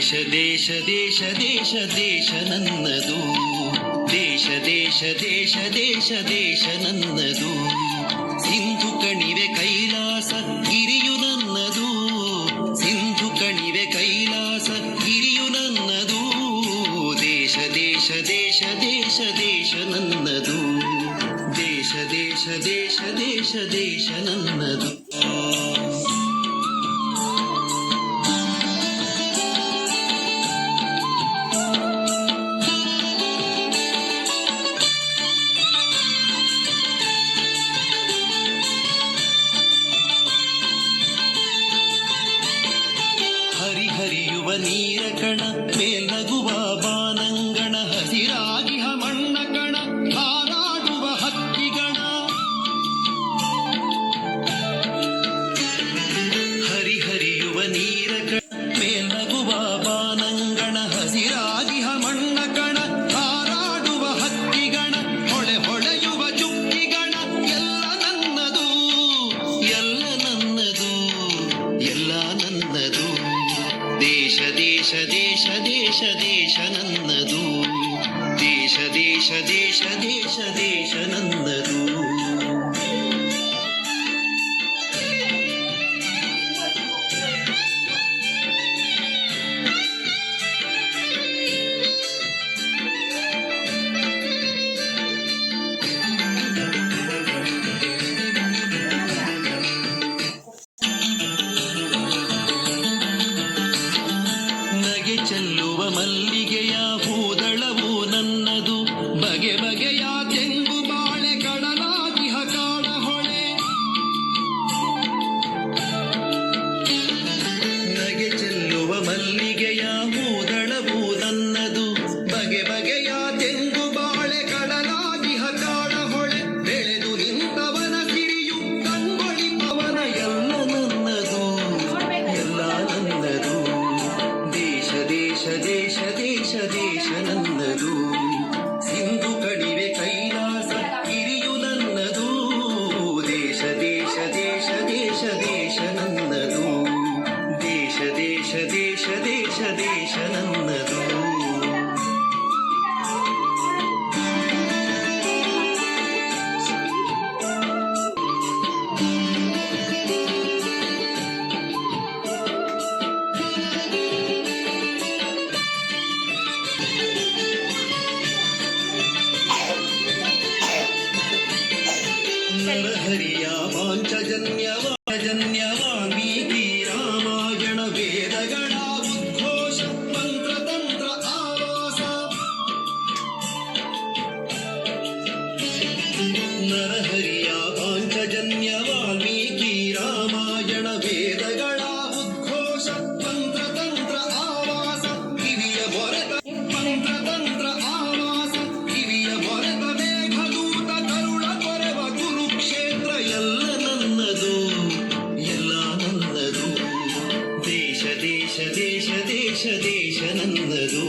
ದೇಶ ದೇಶ ದೇಶ ದೇಶ ದೇಶ ನನ್ನದು, ದೇಶ ದೇಶ ದೇಶ ದೇಶ ದೇಶ ನನ್ನದು. ಸಿಂಧು ಕಣಿವೆ ಕೈಲಾಸ ಗಿರಿಯು ನನ್ನದು, ಸಿಂಧು ಕಣಿವೆ ಕೈಲಾಸ ಗಿರಿಯು ನನ್ನದು. ದೇಶ ದೇಶ ದೇಶ ದೇಶ ದೇಶ ನನ್ನದು, ದೇಶ ದೇಶ ದೇಶ ದೇಶ ದೇಶ ನನ್ನದು. ಹರಿಯುವ ನೀರ ಕಣ ಮೇಲಗುವ ಬಾನಂಗಣ, ಹಸಿರಾಗಿ ಮಣ್ಣ ಕಣ ಹಾರಾಡುವ ಹಕ್ಕಿಗಣ. ಹರಿಯುವ ನೀರ ಕಣ ಮೇಲಗುವ ಬಾನಂಗಣ, ಹಸಿರಾಗಿ ಮಣ್ಣ ಕಣ ಹಾರಾಡುವ ಹಕ್ಕಿಗಣ. ಹೊಳೆಯುವ ಚುಕ್ಕಿಗಣ ಎಲ್ಲ ನನ್ನದು, ಎಲ್ಲ ನನ್ನದು, ಎಲ್ಲ ನನ್ನದು. ದೇಶ ದೇಶ ದೇಶ ದೇಶ ದೇಶ ನನ್ನದು, ದೇಶ ದೇಶ ದೇಶ ದೇಶ ದೇಶ ನನ್ನದು. ಚೆಲ್ಲುವ ಮಲ್ಲಿಗೆಯ ಹೂದಳವು ನನ್ನದು, ಬಗೆ ಬಗೆಯ ತೆಂಗು ಬಾಳೆ ಕಡಲಾಗಿ ಕಾಡ ಹೊಳೆ. ನಗೆ ಚೆಲ್ಲುವ ಮಲ್ಲಿಗೆಯ ಹೂದಳವು ನನ್ನದು, ಬಗೆ ಬಗೆಯ ತೆಂಗು ಬಾಳೆ ಕಡಲಾಗಿ ಕಾಡ ಹೊಳೆ. ಬೆಳೆದು ನಿಂತವನ ಸಿರಿಯು ಕಂಗೊಳಿಪವನ ಎಲ್ಲ ನನ್ನದು, ಎಲ್ಲ ನನ್ನದು. ದೇಶ ದೇಶ ದೇಶ ದೇಶ ನನ್ನದು, ಸಿಂಧು ಕಣಿವೆ ಕೈಲಾಸ ಗಿರಿಯು ನನ್ನದು. ದೇಶ ದೇಶ ದೇಶ ದೇಶ ದೇಶ ನನ್ನದು, ದೇಶ ದೇಶ ದೇಶ ದೇಶ ದೇಶ ನನ್ನದು. ನರಹರಿಯ ವಾಂಛಜನ್ಯ ವಾಲ್ಮೀಕಿ ರಾಮಾಯಣ ವೇದಗಳ ಉದ್ಘೋಷ ಮಂತ್ರ ತಂತ್ರ ಆವಾಸ. ನರಹರಿಯ ವಾಂಛಜನ್ಯ ವಾಲ್ಮೀಕಿ ರಾಮಾಯಣ ವೇದಗಳ ಉದ್ಘೋಷ ಮಂತ್ರ ತಂತ್ರ ಆವಾಸ. ಕಿವಿಯ ಮೊರೆತ ಮಂತ್ರ ತಂತ್ರ ಆವಾಸ, ಕಿವಿಯ ಮೊರೆತ ಮೇಘದೂತ ಕರುಳ ಕೊರೆವ ಕುರುಕ್ಷೇತ್ರ ಎಲ್ಲ ನನ್ನದು, ಎಲ್ಲ ನನ್ನದು. ದೇಶ ದೇಶ ದೇಶ ದೇಶ ದೇಶ ನನ್ನದು.